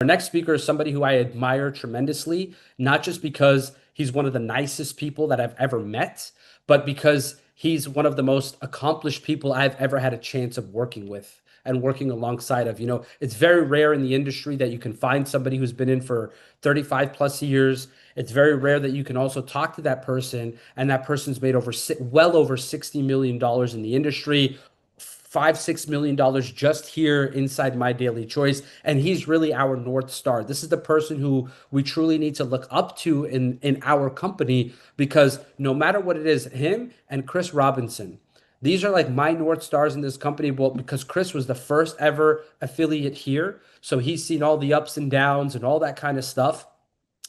Our next speaker is somebody who I admire tremendously, not just because he's one of the nicest people that I've ever met, but because he's one of the most accomplished people I've ever had a chance of working with and working alongside of. It's very rare in the industry that you can find somebody who's been in for 35 plus years. It's very rare that you can also talk to that person and that person's made well over $60 million in the industry, 5, $6 million just here inside my daily choice. And he's really our North Star. This is the person who we truly need to look up to in our company, because no matter what it is, him and Chris Robinson, these are like my North Stars in this company. Well, because Chris was the first ever affiliate here. So he's seen all the ups and downs and all that kind of stuff.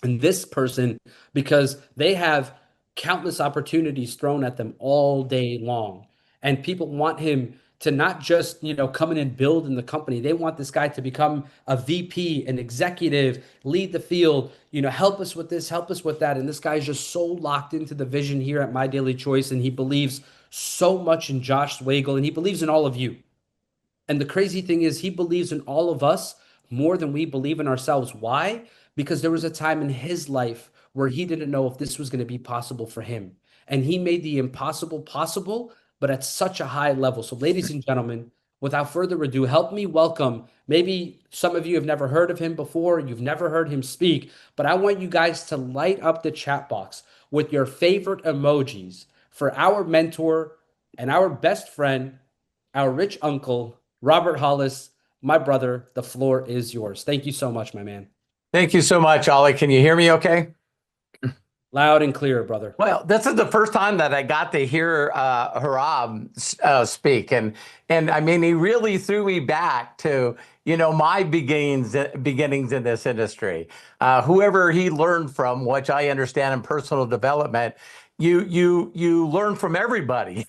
And this person, because they have countless opportunities thrown at them all day long. And people want him to not just, come in and build in the company. They want this guy to become a VP, an executive, lead the field, help us with this, help us with that. And this guy's just so locked into the vision here at My Daily Choice. And he believes so much in Josh Swagel, and he believes in all of you. And the crazy thing is, he believes in all of us more than we believe in ourselves. Why? Because there was a time in his life where he didn't know if this was going to be possible for him. And he made the impossible possible, but at such a high level. So, ladies and gentlemen, without further ado, help me welcome. Maybe some of you have never heard of him before, you've never heard him speak, but I want you guys to light up the chat box with your favorite emojis for our mentor and our best friend, our rich uncle, Robert Hollis. My brother, the floor is yours. Thank you so much, my man. Thank you so much, Ollie. Can you hear me okay? Loud and clear, brother. Well, this is the first time that I got to hear Harab speak. And I mean, he really threw me back to, my beginnings in this industry. Whoever he learned from, which I understand in personal development, you learn from everybody.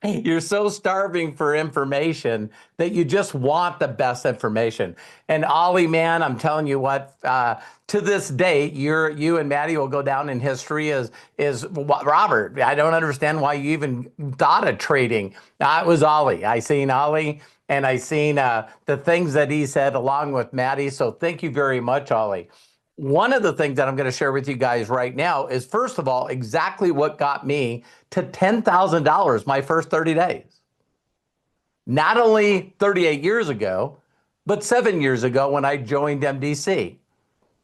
You're so starving for information that you just want the best information. And Ollie, man, I'm telling you what, to this day, you and Maddie will go down in history as Robert. I don't understand why you even thought of trading. It was Ollie. I seen Ollie, and I seen the things that he said along with Maddie. So thank you very much, Ollie. One of the things that I'm going to share with you guys right now is, first of all, exactly what got me to $10,000 my first 30 days. Not only 38 years ago, but 7 years ago when I joined MDC.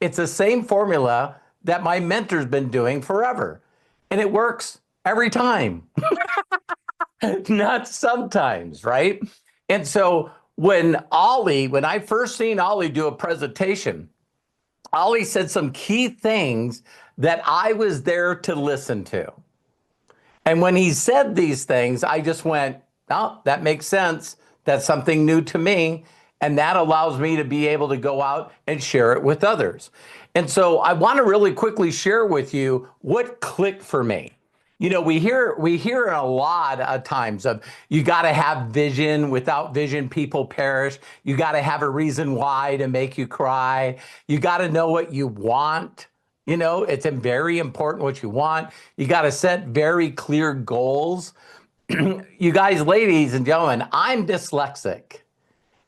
It's the same formula that my mentor's been doing forever. And it works every time. Not sometimes, right? And so when I first seen Ollie do a presentation, Ollie said some key things that I was there to listen to. And when he said these things, I just went, oh, that makes sense. That's something new to me. And that allows me to be able to go out and share it with others. And so I want to really quickly share with you what clicked for me. We hear a lot of times of, you got to have vision. Without vision, people perish. You got to have a reason why to make you cry. You got to know what you want. It's very important what you want. You got to set very clear goals. You guys, ladies and gentlemen, I'm dyslexic.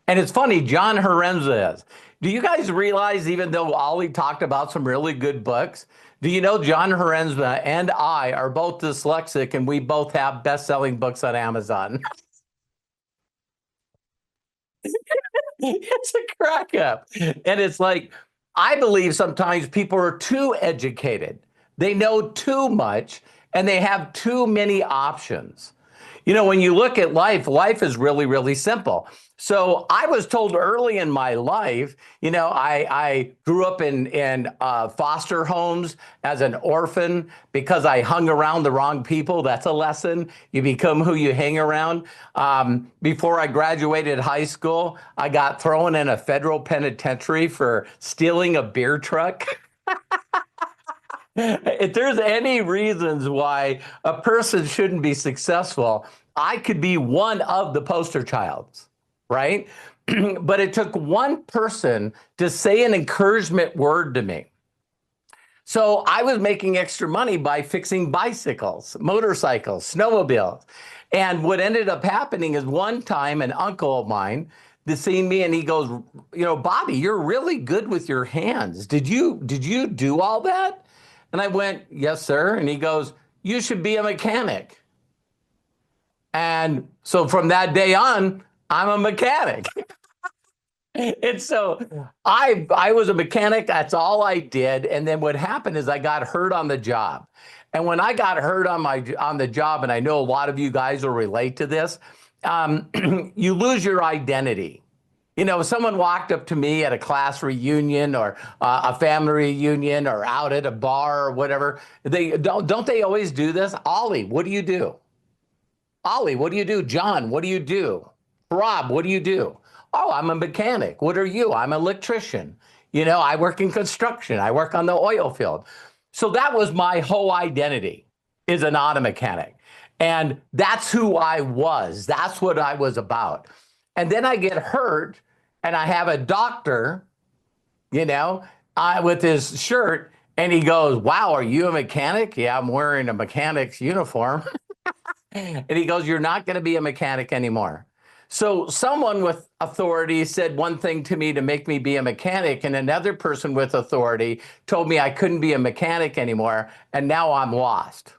And it's funny, John Herenza is. Do you guys realize, even though Ollie talked about some really good books, do you know John Herenza and I are both dyslexic, and we both have best-selling books on Amazon? It's a crack up. And it's like, I believe sometimes people are too educated. They know too much, and they have too many options. When you look at life is really, really simple. So I was told early in my life, I grew up in foster homes as an orphan because I hung around the wrong people. That's a lesson. You become who you hang around. Before I graduated high school, I got thrown in a federal penitentiary for stealing a beer truck. If there's any reasons why a person shouldn't be successful, I could be one of the poster childs, right? But it took one person to say an encouragement word to me. So I was making extra money by fixing bicycles, motorcycles, snowmobiles. And what ended up happening is, one time an uncle of mine to see me, and he goes, Bobby, you're really good with your hands. Did you do all that? And I went, yes, sir. And he goes, you should be a mechanic. And so from that day on, I'm a mechanic. And so I was a mechanic. That's all I did. And then what happened is I got hurt on the job. And when I got hurt on the job, and I know a lot of you guys will relate to this, you lose your identity. Someone walked up to me at a class reunion or a family reunion or out at a bar or whatever. Don't they always do this? Ollie, what do you do? Ollie, what do you do? John, what do you do? Rob, what do you do? Oh, I'm a mechanic. What are you? I'm an electrician. I work in construction. I work on the oil field. So that was my whole identity, is an auto mechanic. And that's who I was. That's what I was about. And then I get hurt, and I have a doctor, with his shirt, and he goes, wow, are you a mechanic? Yeah, I'm wearing a mechanic's uniform. And he goes, you're not going to be a mechanic anymore. So someone with authority said one thing to me to make me be a mechanic, and another person with authority told me I couldn't be a mechanic anymore, and now I'm lost.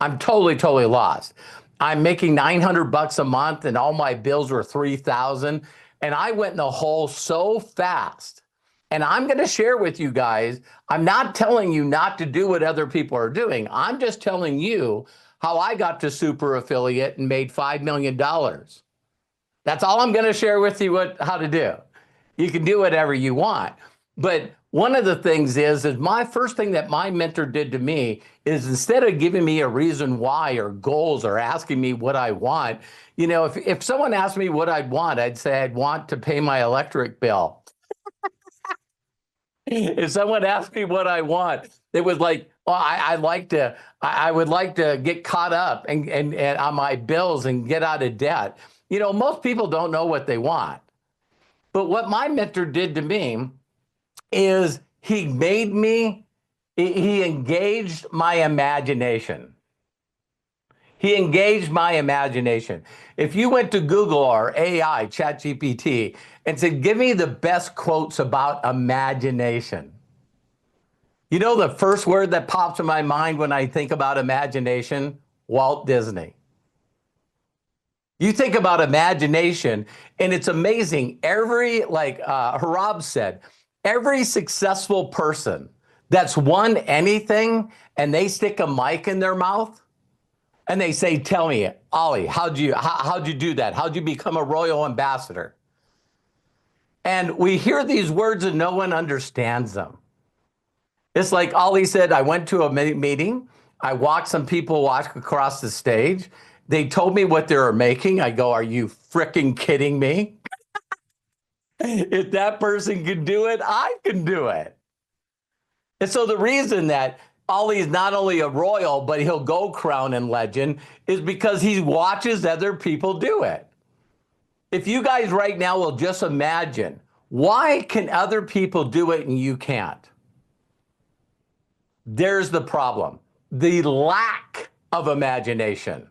I'm totally, totally lost. I'm making $900 a month, and all my bills were $3,000, and I went in the hole so fast. And I'm going to share with you guys, I'm not telling you not to do what other people are doing. I'm just telling you how I got to super affiliate and made $5 million. That's all I'm going to share with you how to do. You can do whatever you want. But one of the things is my first thing that my mentor did to me is, instead of giving me a reason why or goals or asking me what I want, if someone asked me what I'd want, I'd say I'd want to pay my electric bill. If someone asked me what I want, it was like, well, I would like to get caught up and on my bills and get out of debt. Most people don't know what they want. But what my mentor did to me is he engaged my imagination. He engaged my imagination. If you went to Google or AI, ChatGPT, and said, give me the best quotes about imagination, the first word that pops in my mind when I think about imagination? Walt Disney. You think about imagination, and it's amazing. Like Harab said, every successful person that's won anything, and they stick a mic in their mouth, and they say, tell me, Ollie, how'd you do that? How'd you become a royal ambassador? And we hear these words and no one understands them. It's like Ollie said, I went to a meeting. I watched some people walk across the stage. They told me what they were making. I go, are you freaking kidding me? If that person can do it, I can do it. And so the reason that Ollie is not only a royal, but he'll go crown and legend, is because he watches other people do it. If you guys right now will just imagine, why can other people do it and you can't? There's the problem, the lack of imagination.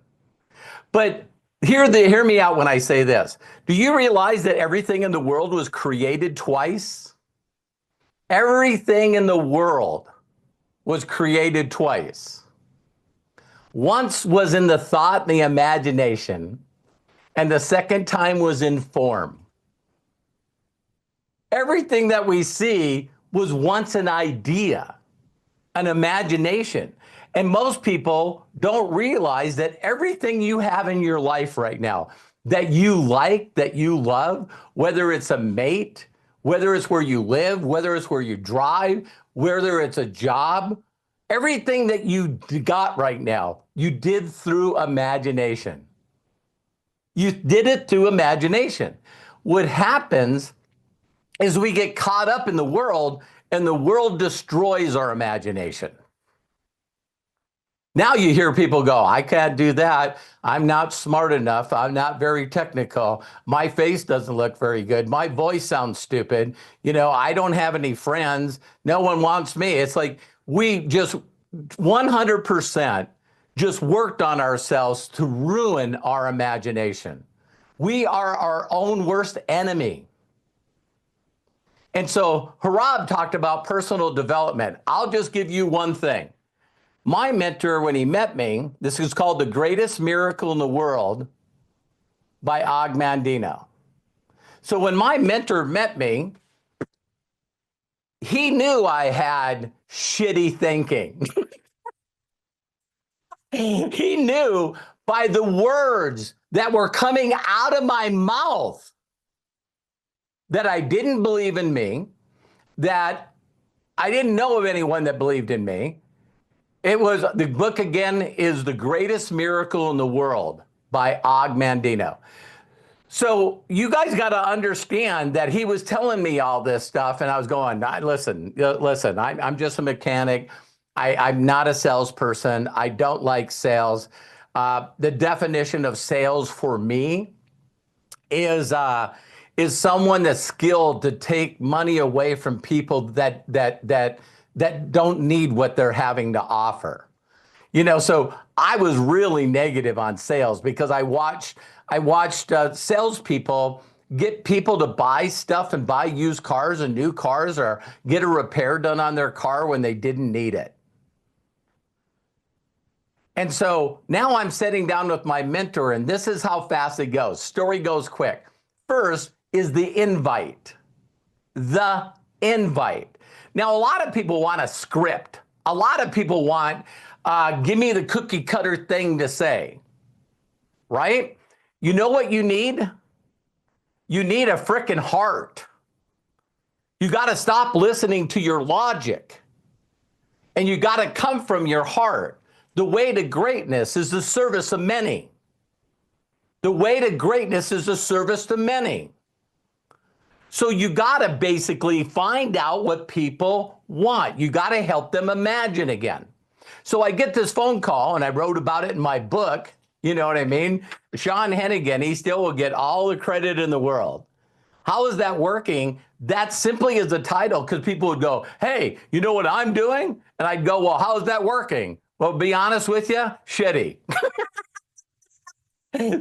But hear me out when I say this. Do you realize that everything in the world was created twice? Everything in the world was created twice. Once was in the thought, the imagination, and the second time was in form. Everything that we see was once an idea, an imagination. And most people don't realize that everything you have in your life right now, that you like, that you love, whether it's a mate, whether it's where you live, whether it's where you drive, whether it's a job, everything that you got right now, you did through imagination. You did it through imagination. What happens is we get caught up in the world, and the world destroys our imagination. Now you hear people go, I can't do that. I'm not smart enough. I'm not very technical. My face doesn't look very good. My voice sounds stupid. I don't have any friends. No one wants me. It's like we just 100% just worked on ourselves to ruin our imagination. We are our own worst enemy. And so Harab talked about personal development. I'll just give you one thing. My mentor, when he met me, this is called The Greatest Miracle in the World by Og Mandino. So when my mentor met me, he knew I had shitty thinking. He knew by the words that were coming out of my mouth that I didn't believe in me, that I didn't know of anyone that believed in me. It was, the book again is The Greatest Miracle in the World by Og Mandino. So you guys got to understand that he was telling me all this stuff, and I was going, listen, I'm just a mechanic. I'm not a salesperson. I don't like sales. The definition of sales for me is someone that's skilled to take money away from people that don't need what they're having to offer. You know, so I was really negative on sales because I watched salespeople get people to buy stuff and buy used cars and new cars, or get a repair done on their car when they didn't need it. And so now I'm sitting down with my mentor, and this is how fast it goes. Story goes quick. First is the invite. The invite. Now, a lot of people want a script. A lot of people want, give me the cookie cutter thing to say, right? You know what you need? You need a frickin' heart. You got to stop listening to your logic, and you got to come from your heart. The way to greatness is the service of many. The way to greatness is the service to many. So you got to basically find out what people want. You got to help them imagine again. So I get this phone call, and I wrote about it in my book. You know what I mean? Sean Hennigan, he still will get all the credit in the world. How is that working? That simply is the title, because people would go, hey, you know what I'm doing? And I'd go, well, how is that working? Well, be honest with you, shitty.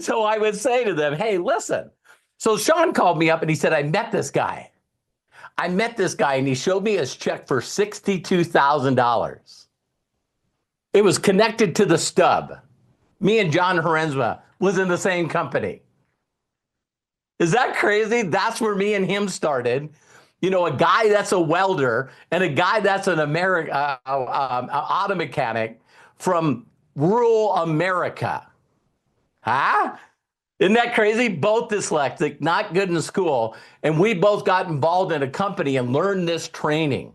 So I would say to them, hey, listen. So Sean called me up and he said, I met this guy. And he showed me his check for $62,000. It was connected to the stub. Me and John Herenzma was in the same company. Is that crazy? That's where me and him started. You know, a guy that's a welder and a guy that's an auto mechanic from rural America. Huh? Isn't that crazy? Both dyslexic, not good in school. And we both got involved in a company and learned this training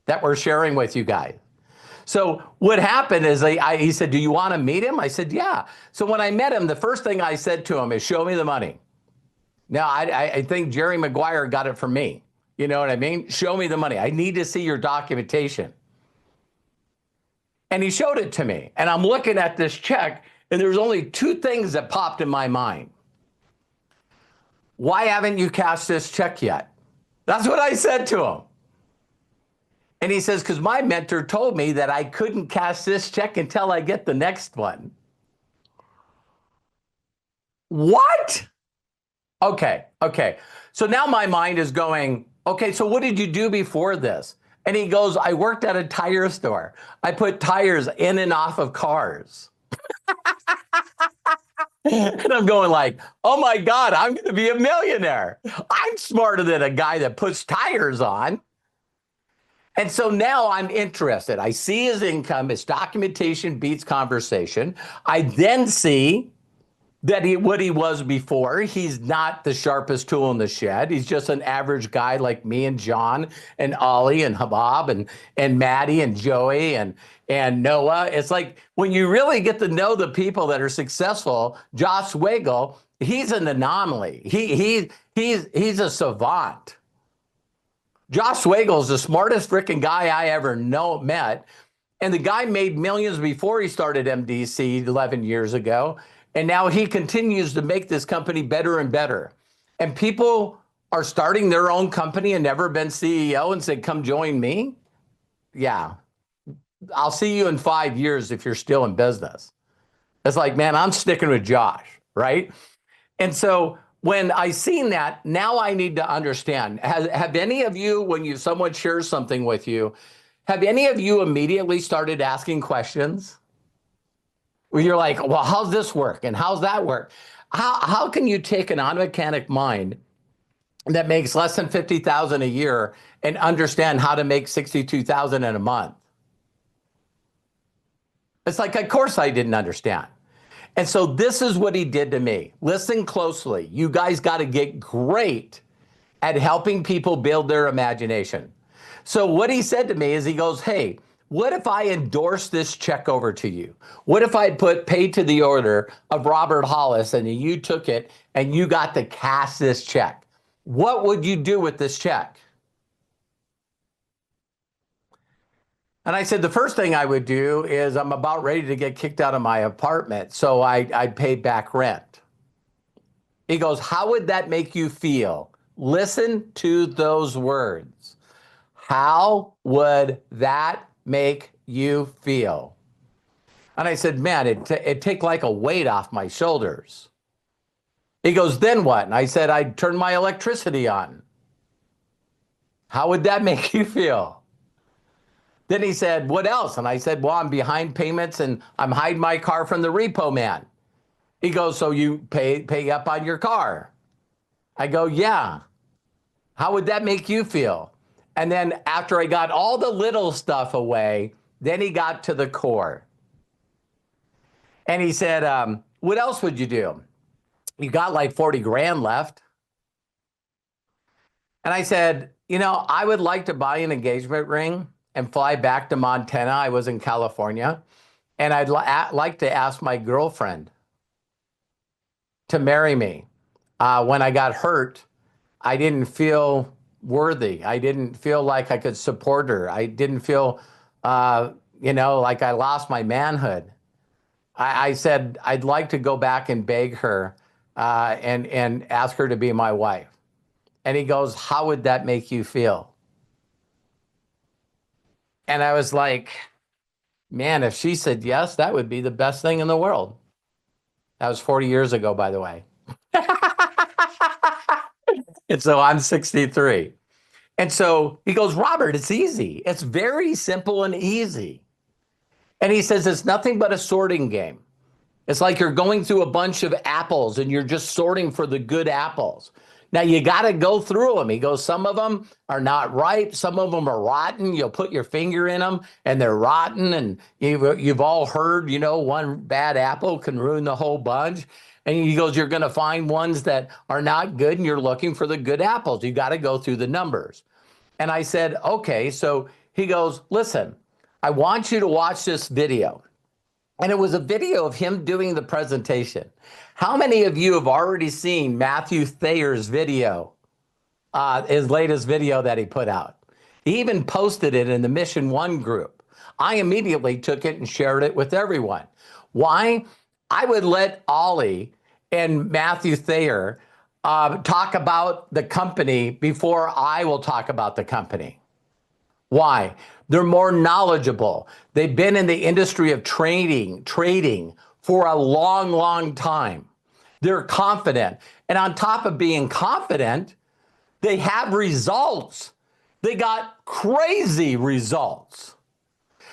that we're sharing with you guys. So what happened is he said, do you want to meet him? I said, yeah. So when I met him, the first thing I said to him is, show me the money. Now, I think Jerry Maguire got it from me. You know what I mean? Show me the money. I need to see your documentation. And he showed it to me. And I'm looking at this check, and there's only two things that popped in my mind. Why haven't you cashed this check yet? That's what I said to him. And he says, because my mentor told me that I couldn't cash this check until I get the next one. What? Okay. So now my mind is going, okay, so what did you do before this? And he goes, I worked at a tire store. I put tires in and off of cars. And I'm going like, oh my God, I'm going to be a millionaire. I'm smarter than a guy that puts tires on. And so now I'm interested. I see his income, his documentation beats conversation. I then see that what he was before. He's not the sharpest tool in the shed. He's just an average guy like me and John and Ollie and Habab and Maddie and Joey and Noah. It's like when you really get to know the people that are successful, Josh Wiggle, he's an anomaly. He's a savant. Josh Wiggle is the smartest freaking guy I ever met. And the guy made millions before he started MDC 11 years ago. And now he continues to make this company better and better. And people are starting their own company and never been CEO and said, come join me. Yeah. I'll see you in 5 years if you're still in business. It's like, man, I'm sticking with Josh, right? And so when I seen that, now I need to understand. Have any of you, when someone shares something with you, have any of you immediately started asking questions? Where you're like, well, how's this work? And how's that work? How can you take an on-mechanic mind that makes less than 50,000 a year and understand how to make 62,000 in a month? It's like, of course I didn't understand. And so this is what he did to me. Listen closely. You guys got to get great at helping people build their imagination. So what he said to me is, he goes, hey, what if I endorse this check over to you? What if I put paid to the order of Robert Hollis and you took it and you got to cash this check? What would you do with this check? And I said, the first thing I would do is I'm about ready to get kicked out of my apartment, so I paid back rent. He goes, how would that make you feel? Listen to those words. How would that make you feel? And I said, man, it'd take like a weight off my shoulders. He goes, then what? And I said, I'd turn my electricity on. How would that make you feel? Then he said, what else? And I said, well, I'm behind payments and I'm hiding my car from the repo man. He goes, so you pay up on your car? I go, yeah. How would that make you feel? And then after I got all the little stuff away, then he got to the core. And he said, what else would you do? You got like 40 grand left. And I said, I would like to buy an engagement ring and fly back to Montana. I was in California. And I'd like to ask my girlfriend to marry me. When I got hurt, I didn't feel worthy. I didn't feel like I could support her. I didn't feel, like I lost my manhood. I said, I'd like to go back and beg her and ask her to be my wife. And he goes, how would that make you feel? And I was like, man, if she said yes, that would be the best thing in the world. That was 40 years ago, by the way. And so I'm 63. And so he goes, Robert, it's easy. It's very simple and easy. And he says, it's nothing but a sorting game. It's like you're going through a bunch of apples and you're just sorting for the good apples. Now, you got to go through them. He goes, some of them are not ripe. Some of them are rotten. You'll put your finger in them and they're rotten. And you've all heard, one bad apple can ruin the whole bunch. And he goes, you're going to find ones that are not good and you're looking for the good apples. You got to go through the numbers. And I said, okay. So he goes, listen, I want you to watch this video. And it was a video of him doing the presentation. How many of you have already seen Matthew Thayer's video, his latest video that he put out? He even posted it in the Mission One group. I immediately took it and shared it with everyone. Why? I would let Ollie and Matthew Thayer talk about the company before I will talk about the company. Why? They're more knowledgeable. They've been in the industry of trading for a long, long time. They're confident. And on top of being confident, they have results. They got crazy results.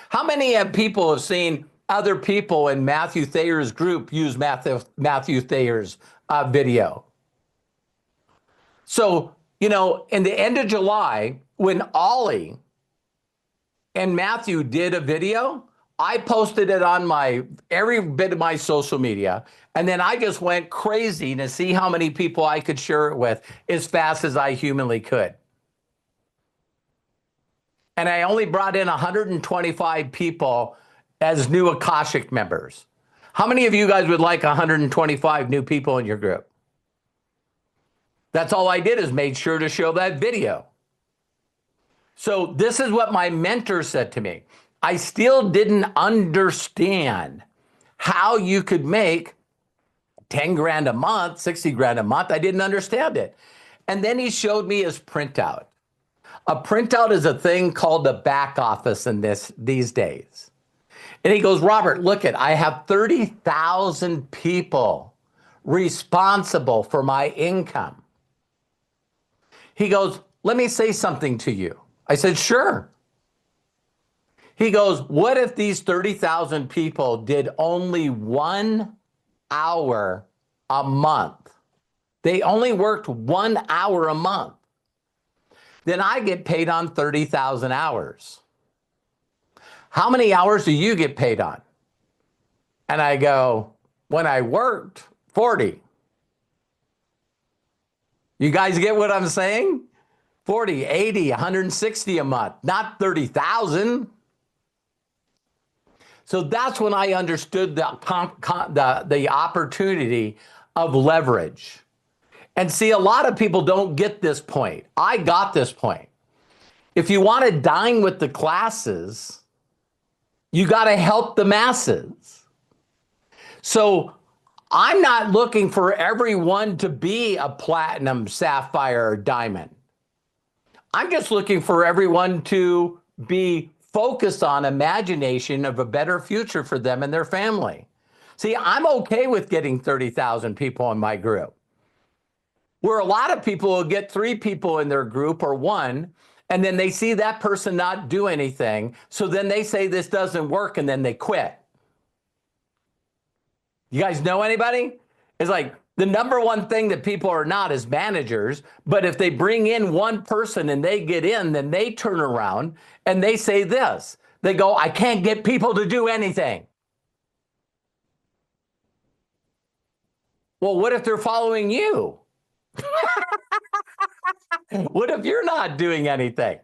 How many people have seen other people in Matthew Thayer's group use Matthew Thayer's video? So, in the end of July, when Ollie and Matthew did a video, I posted it on every bit of my social media. And then I just went crazy to see how many people I could share it with as fast as I humanly could. And I only brought in 125 people as new Akashic members. How many of you guys would like 125 new people in your group? That's all I did, is made sure to show that video. So this is what my mentor said to me. I still didn't understand how you could make 10 grand a month, 60 grand a month. I didn't understand it. And then he showed me his printout. A printout is a thing called the back office in these days. And he goes, Robert, look I have 30,000 people responsible for my income. He goes, let me say something to you. I said, sure. He goes, what if these 30,000 people did only 1 hour a month? They only worked 1 hour a month. Then I get paid on 30,000 hours. How many hours do you get paid on? And I go, when I worked, 40. You guys get what I'm saying? 40, 80, 160 a month, not 30,000. So that's when I understood the opportunity of leverage. And see, a lot of people don't get this point. I got this point. If you want to dine with the classes, you got to help the masses. So I'm not looking for everyone to be a platinum, sapphire, or diamond. I'm just looking for everyone to be focused on imagination of a better future for them and their family. See, I'm okay with getting 30,000 people in my group. Where a lot of people will get 3 people in their group or 1, and then they see that person not do anything. So then they say this doesn't work, and then they quit. You guys know anybody? It's like the number one thing that people are not is managers. But if they bring in one person and they get in, then they turn around and they say this. They go, I can't get people to do anything. Well, what if they're following you? What if you're not doing anything?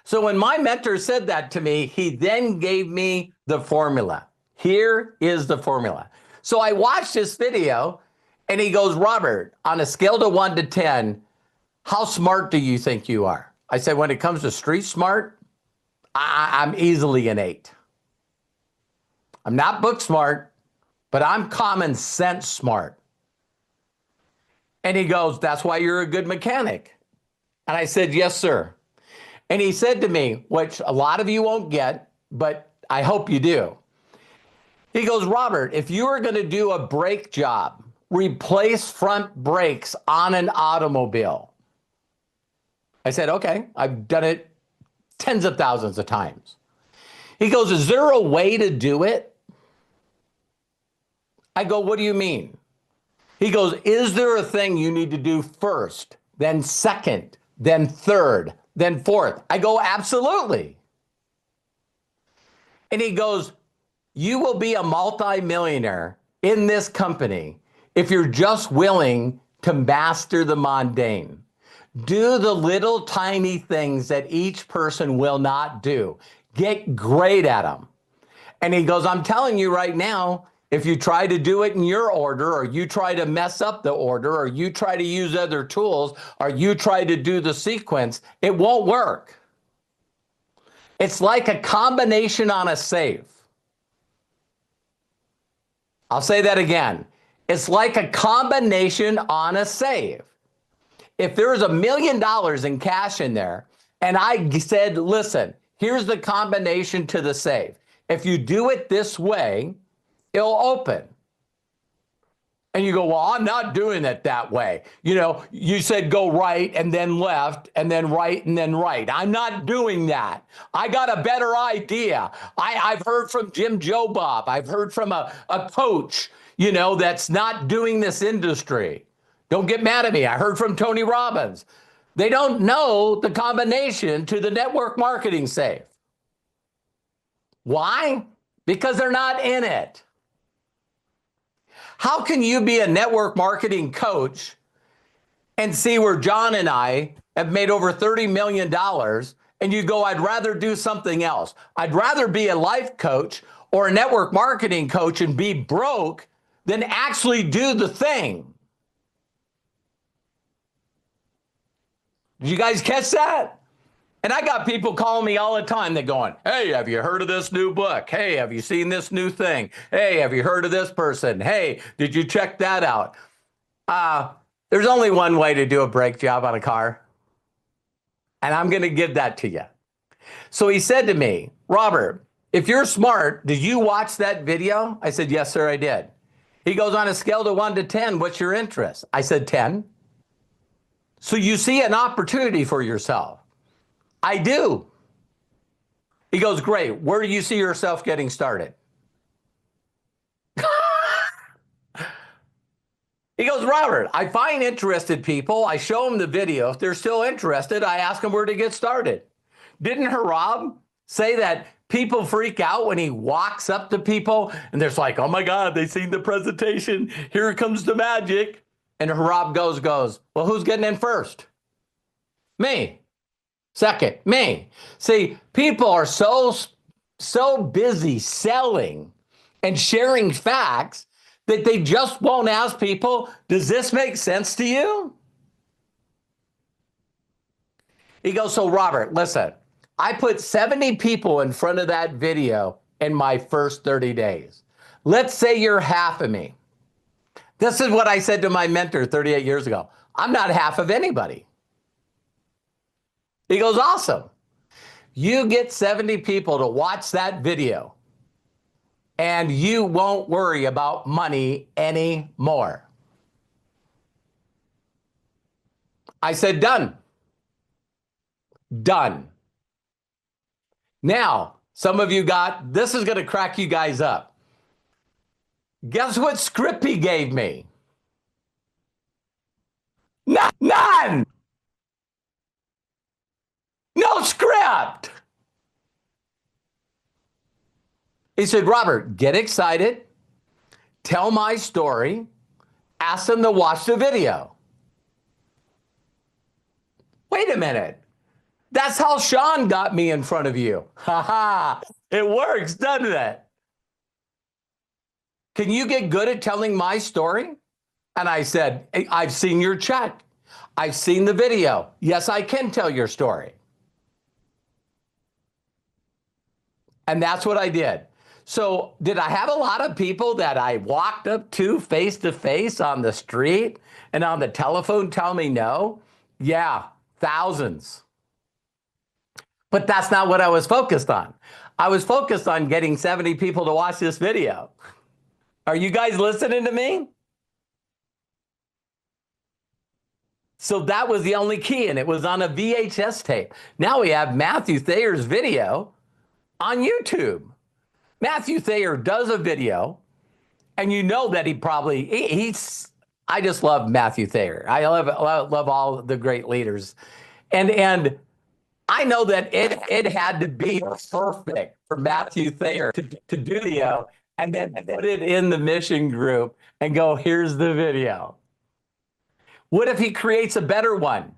So when my mentor said that to me, he then gave me the formula. Here is the formula. So I watched this video and he goes, Robert, on a scale to 1 to 10, how smart do you think you are? I said, when it comes to street smart, I'm easily an 8. I'm not book smart, but I'm common sense smart. And he goes, that's why you're a good mechanic. And I said, yes, sir. And he said to me, which a lot of you won't get, but I hope you do. He goes, Robert, if you were going to do a brake job, replace front brakes on an automobile. I said, okay, I've done it tens of thousands of times. He goes, is there a way to do it? I go, what do you mean? He goes, is there a thing you need to do first, then second, then third, then fourth? I go, absolutely. And he goes, you will be a multimillionaire in this company if you're just willing to master the mundane. Do the little tiny things that each person will not do. Get great at them. And he goes, I'm telling you right now, if you try to do it in your order, or you try to mess up the order, or you try to use other tools, or you try to do the sequence, it won't work. It's like a combination on a safe. I'll say that again. It's like a combination on a safe. If there was $1 million in cash in there, and I said, listen, here's the combination to the safe. If you do it this way, it'll open. And you go, well, I'm not doing it that way. You know, you said go right and then left and then right and then right. I'm not doing that. I got a better idea. I've heard from Jim Jobob. I've heard from a coach, you know, that's not doing this industry. Don't get mad at me. I heard from Tony Robbins. They don't know the combination to the network marketing safe. Why? Because they're not in it. How can you be a network marketing coach and see where John and I have made over $30 million and you go, I'd rather do something else. I'd rather be a life coach or a network marketing coach and be broke than actually do the thing. Did you guys catch that? And I got people calling me all the time. They're going, hey, have you heard of this new book? Hey, have you seen this new thing? Hey, have you heard of this person? Hey, did you check that out? There's only one way to do a brake job on a car. And I'm going to give that to you. So he said to me, Robert, if you're smart, did you watch that video? I said, yes, sir, I did. He goes, on a scale of 1 to 10, what's your interest? I said 10. So you see an opportunity for yourself. I do. He goes, great. Where do you see yourself getting started? He goes, Robert, I find interested people. I show them the video. If they're still interested, I ask them where to get started. Didn't Harab say that people freak out when he walks up to people and they're like, oh my God, they seen the presentation. Here comes the magic. And Harab goes, well, who's getting in first? Me. Second, me. See, people are so busy selling and sharing facts that they just won't ask people, does this make sense to you? He goes, so Robert, listen, I put 70 people in front of that video in my first 30 days. Let's say you're half of me. This is what I said to my mentor 38 years ago. I'm not half of anybody. He goes, awesome. You get 70 people to watch that video and you won't worry about money anymore. I said, done. Done. Now, some of you this is going to crack you guys up. Guess what script he gave me? None. No script. He said, Robert, get excited, tell my story, ask them to watch the video. Wait a minute. That's how Sean got me in front of you. Ha ha. It works, doesn't it? Can you get good at telling my story? And I said, hey, I've seen your check. I've seen the video. Yes, I can tell your story. And that's what I did. So did I have a lot of people that I walked up to face on the street and on the telephone tell me no? Yeah, thousands. But that's not what I was focused on. I was focused on getting 70 people to watch this video. Are you guys listening to me? So that was the only key, and it was on a VHS tape. Now we have Matthew Thayer's video on YouTube. Matthew Thayer does a video, and you know that I just love Matthew Thayer. I love all the great leaders. And I know that it had to be perfect for Matthew Thayer to do the video and then put it in the mission group and go, here's the video. What if he creates a better one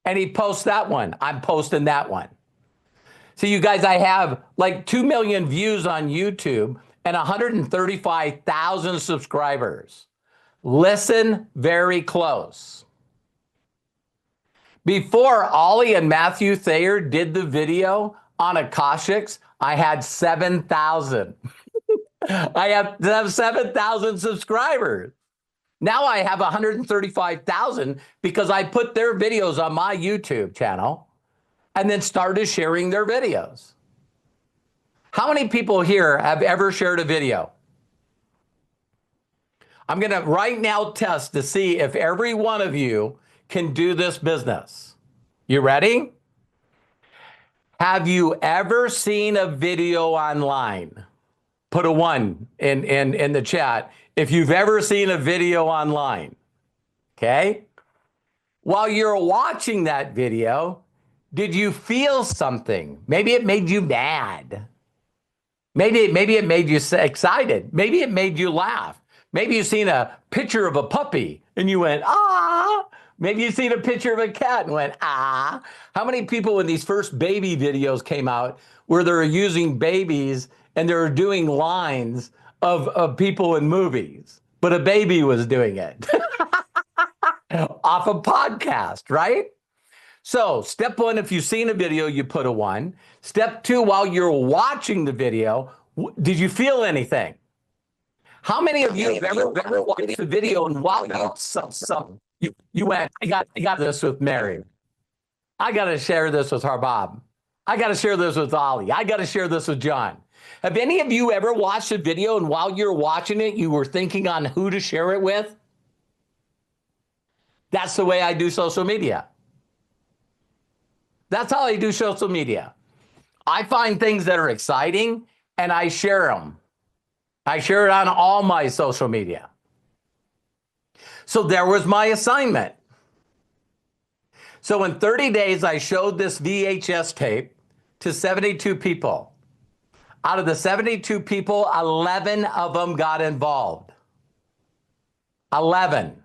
and he posts that one? I'm posting that one. So you guys, I have like 2 million views on YouTube and 135,000 subscribers. Listen very close. Before Ollie and Matthew Thayer did the video on Akashics, I had 7,000. I have 7,000 subscribers. Now I have 135,000 because I put their videos on my YouTube channel and then started sharing their videos. How many people here have ever shared a video? I'm going to right now test to see if every one of you can do this business. You ready? Have you ever seen a video online? Put a 1 in the chat if you've ever seen a video online. Okay? While you're watching that video, did you feel something? Maybe it made you mad. Maybe it made you excited. Maybe it made you laugh. Maybe you've seen a picture of a puppy and you went, ah. Maybe you've seen a picture of a cat and went, ah. How many people when these first baby videos came out where they're using babies and they're doing lines of people in movies, but a baby was doing it off a podcast, right? So step 1, if you've seen a video, you put a 1. Step 2, while you're watching the video, did you feel anything? How many of you have ever watched a video and while you went, I got this with Mary. I got to share this with Harbab. I got to share this with Ollie. I got to share this with John. Have any of you ever watched a video and while you're watching it, you were thinking on who to share it with? That's the way I do social media. That's how I do social media. I find things that are exciting and I share them. I share it on all my social media. So there was my assignment. So in 30 days, I showed this VHS tape to 72 people. Out of the 72 people, 11 of them got involved. 11.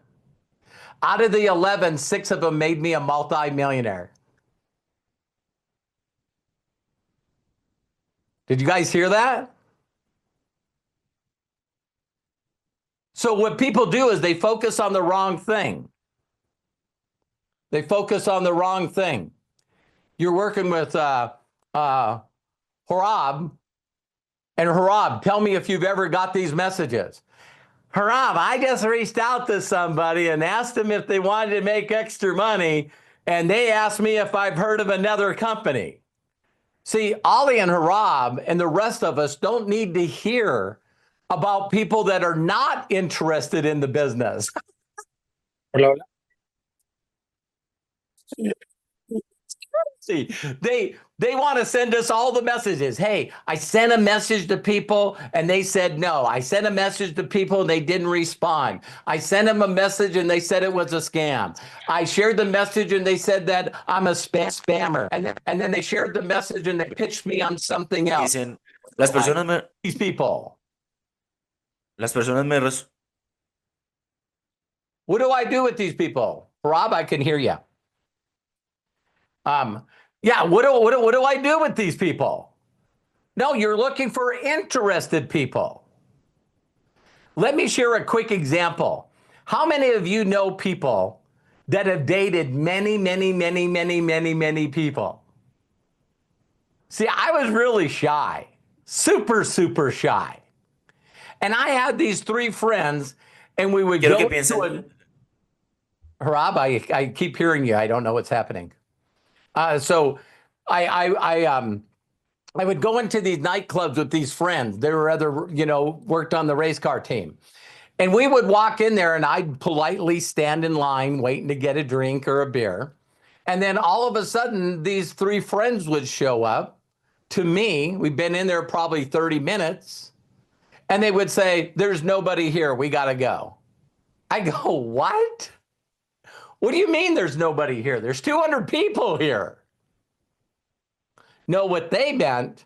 Out of the 11, 6 of them made me a multi-millionaire. Did you guys hear that? So what people do is they focus on the wrong thing. They focus on the wrong thing. You're working with Horab, and Horab, tell me if you've ever got these messages. Horab, I just reached out to somebody and asked them if they wanted to make extra money, and they asked me if I've heard of another company. See, Ollie and Horab and the rest of us don't need to hear about people that are not interested in the business. Hola, See, they want to send us all the messages. Hey, I sent a message to people and they said no. I sent a message to people and they didn't respond. I sent them a message and they said it was a scam. I shared the message and they said that I'm a spammer. And then they shared the message and they pitched me on something else. Dicen, las personas me, These people. las personas me, res- What do I do with these people? Rob, I can hear you. Yeah, what do I do with these people? No, you're looking for interested people. Let me share a quick example. How many of you know people that have dated many people? See, I was really shy, super shy. And I had these 3 friends and we would quiero go que piensen, Rob, I keep hearing you. I don't know what's happening. So I would go into these nightclubs with these friends. They were worked on the race car team. And we would walk in there and I'd politely stand in line waiting to get a drink or a beer. And then all of a sudden, these 3 friends would show up to me. We've been in there probably 30 minutes. And they would say, there's nobody here. We got to go. I go, what? What do you mean there's nobody here? There's 200 people here. No, what they meant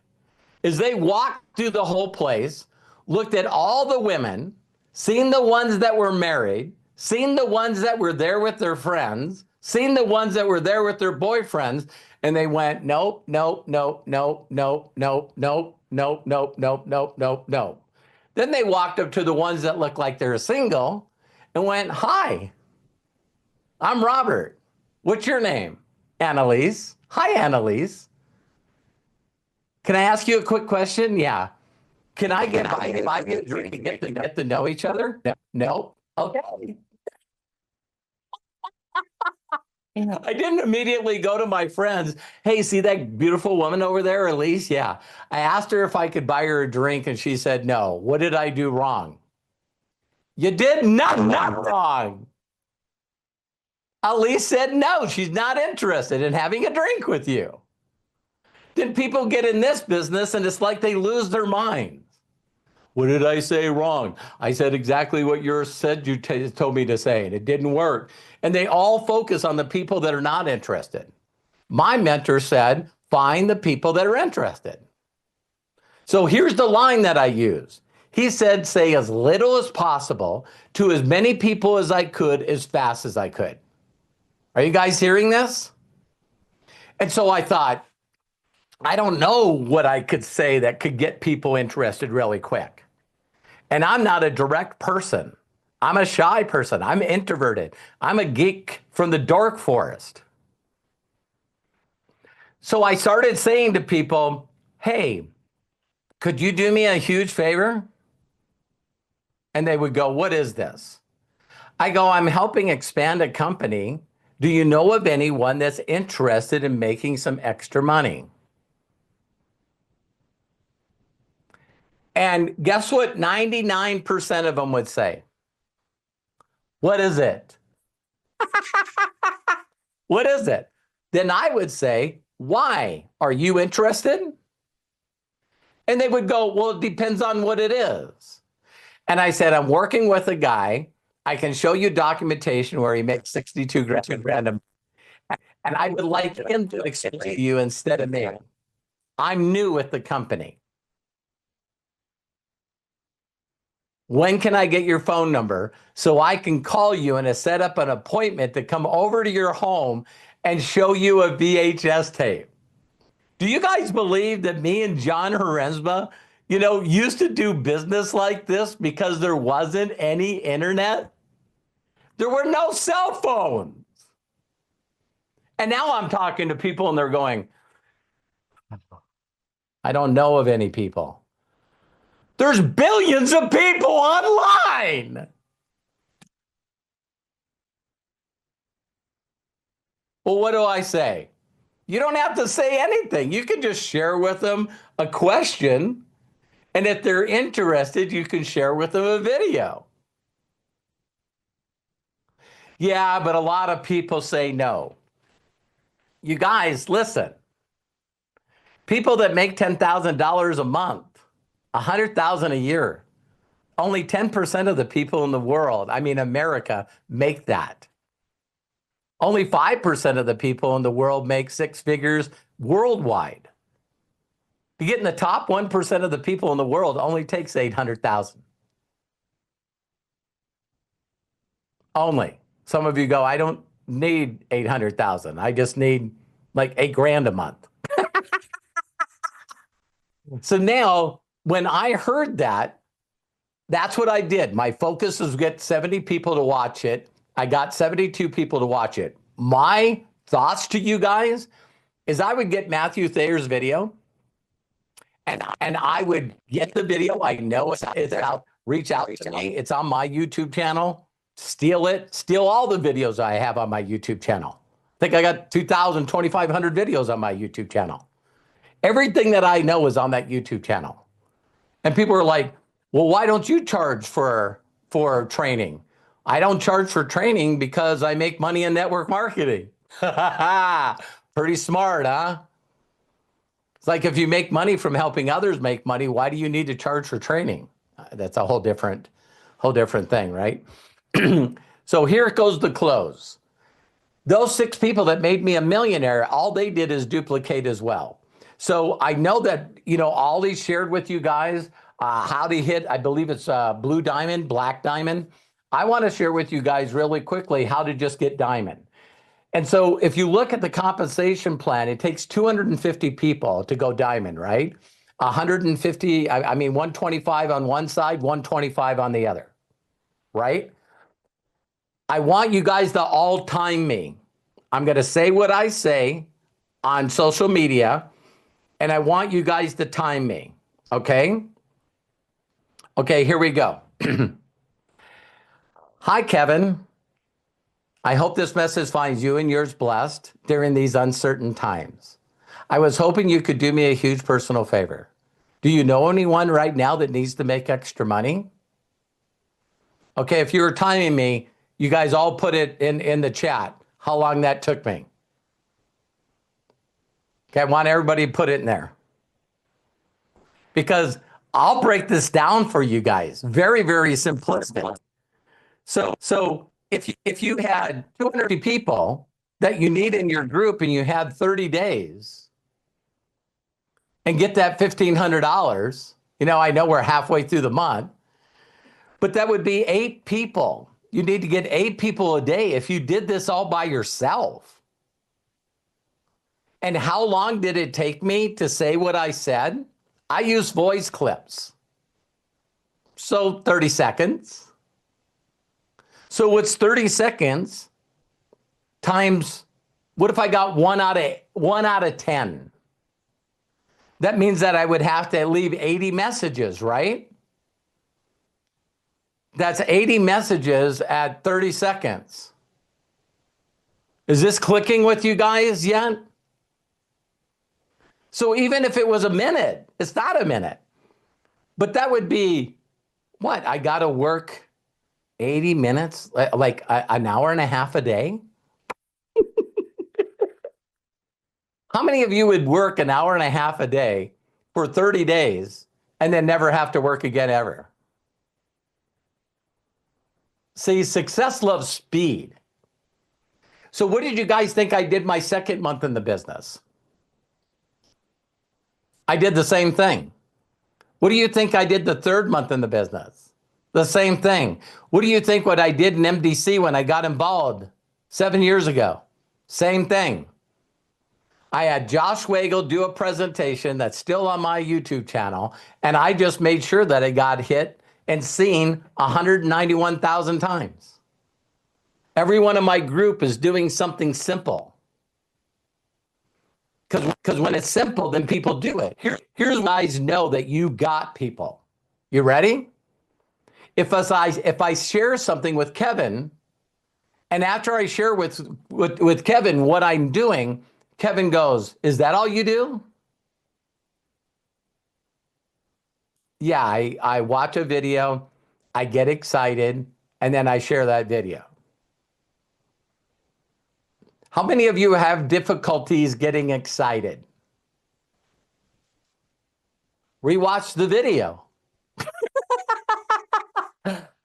is they walked through the whole place, looked at all the women, seen the ones that were married, seen the ones that were there with their friends, seen the ones that were there with their boyfriends, and they went, nope. Then they walked up to the ones that looked like they're single and went, hi, I'm Robert. What's your name? Annalise. Hi, Annalise. Can I ask you a quick question? Yeah. Can I get a drink and get to know each other? No. Okay. I didn't immediately go to my friends. Hey, see that beautiful woman over there, Elise? Yeah. I asked her if I could buy her a drink and she said no. What did I do wrong? You did nothing wrong. Elise said no, she's not interested in having a drink with you. Then people get in this business and it's like they lose their minds. What did I say wrong? I said exactly what you told me to say, and it didn't work. And they all focus on the people that are not interested. My mentor said, find the people that are interested. So here's the line that I use. He said, say as little as possible to as many people as I could, as fast as I could. Are you guys hearing this? And so I thought, I don't know what I could say that could get people interested really quick. And I'm not a direct person. I'm a shy person. I'm introverted. I'm a geek from the dark forest. So I started saying to people, hey, could you do me a huge favor? And they would go, what is this? I go, I'm helping expand a company. Do you know of anyone that's interested in making some extra money? And guess what 99% of them would say? What is it? What is it? Then I would say, why? Are you interested? And they would go, well, it depends on what it is. And I said, I'm working with a guy. I can show you documentation where he makes 62 grand random. And I would like him to explain to you instead of me. I'm new with the company. When can I get your phone number so I can call you and set up an appointment to come over to your home and show you a VHS tape? Do you guys believe that me and John Herenzma, used to do business like this because there wasn't any internet? There were no cell phones. And now I'm talking to people and they're going, I don't know of any people. There's billions of people online. Well, what do I say? You don't have to say anything. You can just share with them a question. And if they're interested, you can share with them a video. Yeah, but a lot of people say no. You guys, listen. People that make $10,000 a month, $100,000 a year, only 10% of the people in the world, America, make that. Only 5% of the people in the world make six figures worldwide. To get in the top 1% of the people in the world only takes 800,000. Only. Some of you go, I don't need 800,000. I just need like $8,000 a month. So now when I heard that, that's what I did. My focus was get 70 people to watch it. I got 72 people to watch it. My thoughts to you guys is I would get Matthew Thayer's video and I would get the video. I know it's out. Reach out to me. It's on my YouTube channel. Steal it. Steal all the videos I have on my YouTube channel. I think I got 2,000, 2,500 videos on my YouTube channel. Everything that I know is on that YouTube channel. And people are like, well, why don't you charge for training? I don't charge for training because I make money in network marketing. Pretty smart, huh? It's like if you make money from helping others make money, why do you need to charge for training? That's a whole different thing, right? So here it goes to close. Those 6 people that made me a millionaire, all they did is duplicate as well. So I know that, Ollie shared with you guys how to hit, I believe it's blue diamond, black diamond. I want to share with you guys really quickly how to just get diamond. And so if you look at the compensation plan, it takes 250 people to go diamond, right? 150, 125 on one side, 125 on the other, right? I want you guys to all time me. I'm going to say what I say on social media, and I want you guys to time me, okay? Okay, here we go. Hi, Kevin. I hope this message finds you and yours blessed during these uncertain times. I was hoping you could do me a huge personal favor. Do you know anyone right now that needs to make extra money? Okay, if you were timing me, you guys all put it in the chat, how long that took me. Okay, I want everybody to put it in there. Because I'll break this down for you guys. Very, very simplistic. So if you had 250 people that you need in your group and you had 30 days and get that $1,500, I know we're halfway through the month, but that would be 8 people. You need to get 8 people a day if you did this all by yourself. And how long did it take me to say what I said? I use voice clips. So 30 seconds. So what's 30 seconds times, what if I got 1 out of 10? That means that I would have to leave 80 messages, right? That's 80 messages at 30 seconds. Is this clicking with you guys yet? So even if it was a minute, it's not a minute. But that would be what? I got to work 80 minutes, like an hour and a half a day. How many of you would work an hour and a half a day for 30 days and then never have to work again ever? See, success loves speed. So what did you guys think I did my second month in the business? I did the same thing. What do you think I did the third month in the business? The same thing. What do you think what I did in MDC when I got involved 7 years ago? Same thing. I had Josh Wagle do a presentation that's still on my YouTube channel, and I just made sure that it got hit and seen 191,000 times. Everyone in my group is doing something simple. Because when it's simple, then people do it. Here's what I know that you got, people. You ready? If I share something with Kevin, and after I share with Kevin what I'm doing, Kevin goes, "Is that all you do?" Yeah, I watch a video, I get excited, and then I share that video. How many of you have difficulties getting excited? Rewatch the video.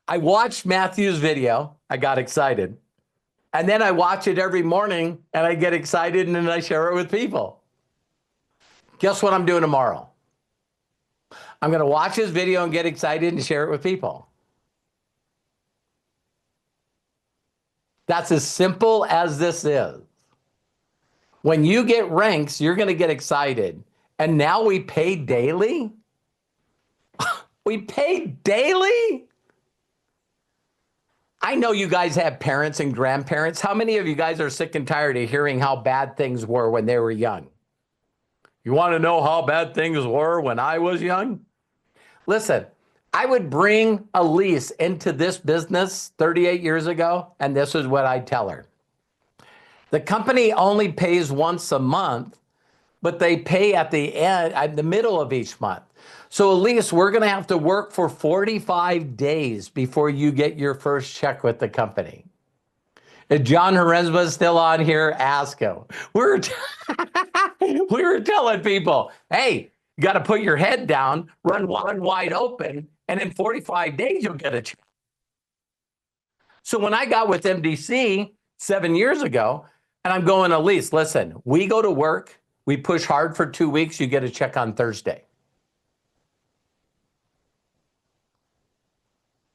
I watched Matthew's video. I got excited. And then I watch it every morning and I get excited and then I share it with people. Guess what I'm doing tomorrow? I'm going to watch his video and get excited and share it with people. That's as simple as this is. When you get ranks, you're going to get excited. And now we pay daily? We pay daily? I know you guys have parents and grandparents. How many of you guys are sick and tired of hearing how bad things were when they were young? You want to know how bad things were when I was young? Listen, I would bring Elise into this business 38 years ago, and this is what I'd tell her. The company only pays once a month, but they pay at the end, at the middle of each month. So Elise, we're going to have to work for 45 days before you get your first check with the company. If John Herenzma is still on here, ask him. We were telling people, hey, you got to put your head down, run wide open, and in 45 days, you'll get a check. So when I got with MDC 7 years ago, and I'm going, Elise, listen, we go to work, we push hard for 2 weeks, you get a check on Thursday.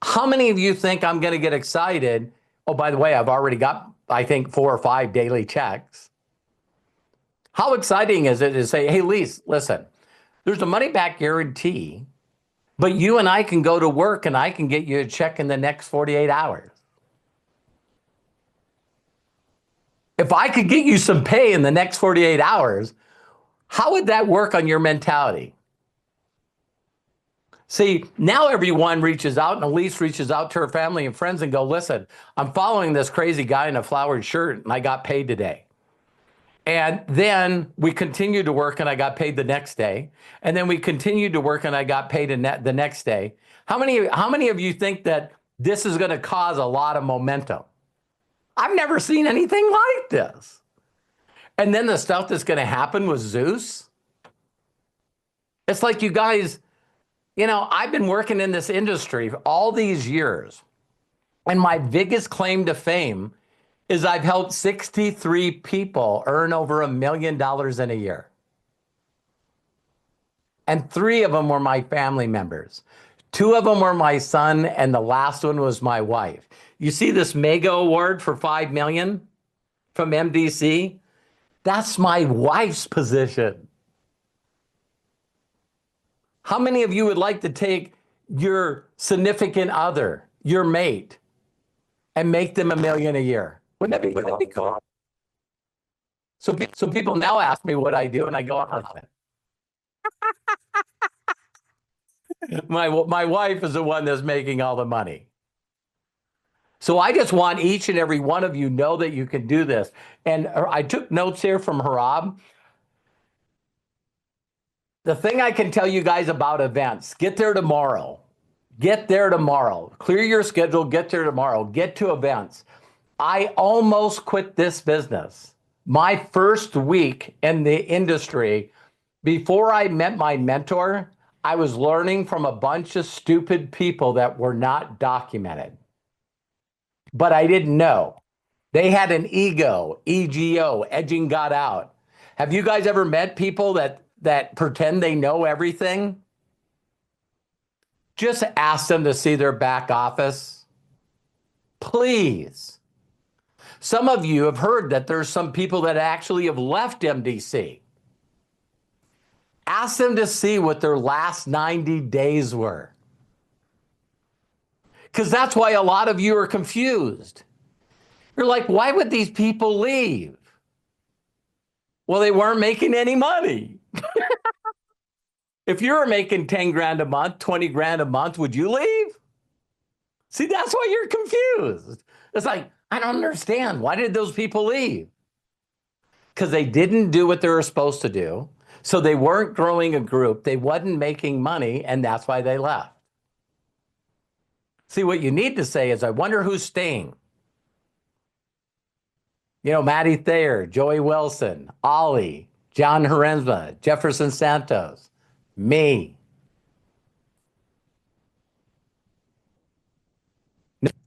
How many of you think I'm going to get excited? Oh, by the way, I've already got, I think, 4 or 5 daily checks. How exciting is it to say, hey, Lise, listen, there's a money back guarantee, but you and I can go to work and I can get you a check in the next 48 hours. If I could get you some pay in the next 48 hours, how would that work on your mentality? See, now everyone reaches out, and Elise reaches out to her family and friends and go, listen, I'm following this crazy guy in a flowered shirt and I got paid today. And then we continued to work and I got paid the next day. And then we continued to work and I got paid the next day. How many of you think that this is going to cause a lot of momentum? I've never seen anything like this. And then the stuff that's going to happen with Zeus. It's like you guys, you know, I've been working in this industry for all these years. And my biggest claim to fame is I've helped 63 people earn over $1 million in a year. And 3 of them were my family members. 2 of them were my son, and the last one was my wife. You see this mega award for $5 million from MDC? That's my wife's position. How many of you would like to take your significant other, your mate, and make them $1 million a year? Wouldn't that be cool? So people now ask me what I do, and I go on it. My wife is the one that's making all the money. So I just want each and every one of you know that you can do this. And I took notes here from Harab. The thing I can tell you guys about events, get there tomorrow. Get there tomorrow. Clear your schedule, get there tomorrow. Get to events. I almost quit this business. My first week in the industry, before I met my mentor, I was learning from a bunch of stupid people that were not documented. But I didn't know. They had an ego, EGO, edging God out. Have you guys ever met people that pretend they know everything? Just ask them to see their back office. Please. Some of you have heard that there's some people that actually have left MDC. Ask them to see what their last 90 days were. Because that's why a lot of you are confused. You're like, why would these people leave? Well, they weren't making any money. If you were making 10 grand a month, 20 grand a month, would you leave? See, that's why you're confused. It's like, I don't understand. Why did those people leave? Because they didn't do what they were supposed to do. So they weren't growing a group. They wasn't making money, and that's why they left. See, what you need to say is, I wonder who's staying. You know, Matty Thayer, Joey Wilson, Ollie, John Herenzma, Jefferson Santos, me.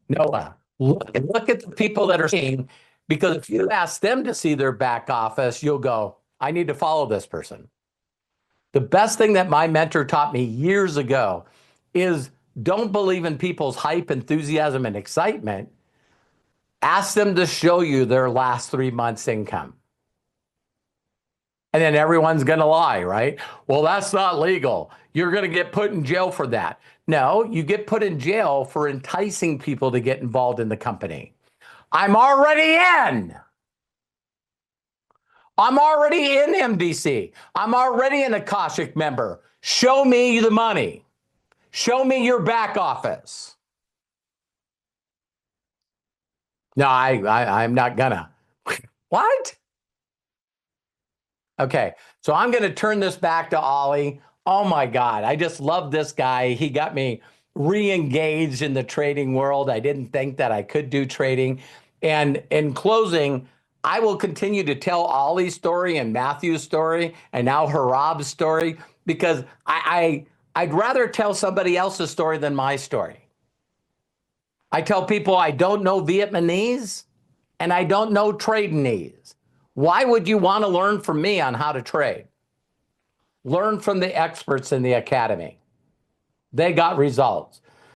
Noah. Look at the people that are seeing, because if you ask them to see their back office, you'll go, I need to follow this person. The best thing that my mentor taught me years ago is don't believe in people's hype, enthusiasm, and excitement. Ask them to show you their last 3 months' income. And then everyone's going to lie, right? Well, that's not legal. You're going to get put in jail for that. No, you get put in jail for enticing people to get involved in the company. I'm already in. I'm already in MDC. I'm already an Akashic member. Show me the money. Show me your back office. No, I'm not gonna. What? Okay, so I'm going to turn this back to Ollie. Oh my God, I just love this guy. He got me re-engaged in the trading world. I didn't think that I could do trading. And in closing, I will continue to tell Ollie's story and Matthew's story and now Harab's story, because I'd rather tell somebody else's story than my story. I tell people I don't know Vietnamese and I don't know Tradenese. Why would you want to learn from me on how to trade? Learn from the experts in the academy. They got results.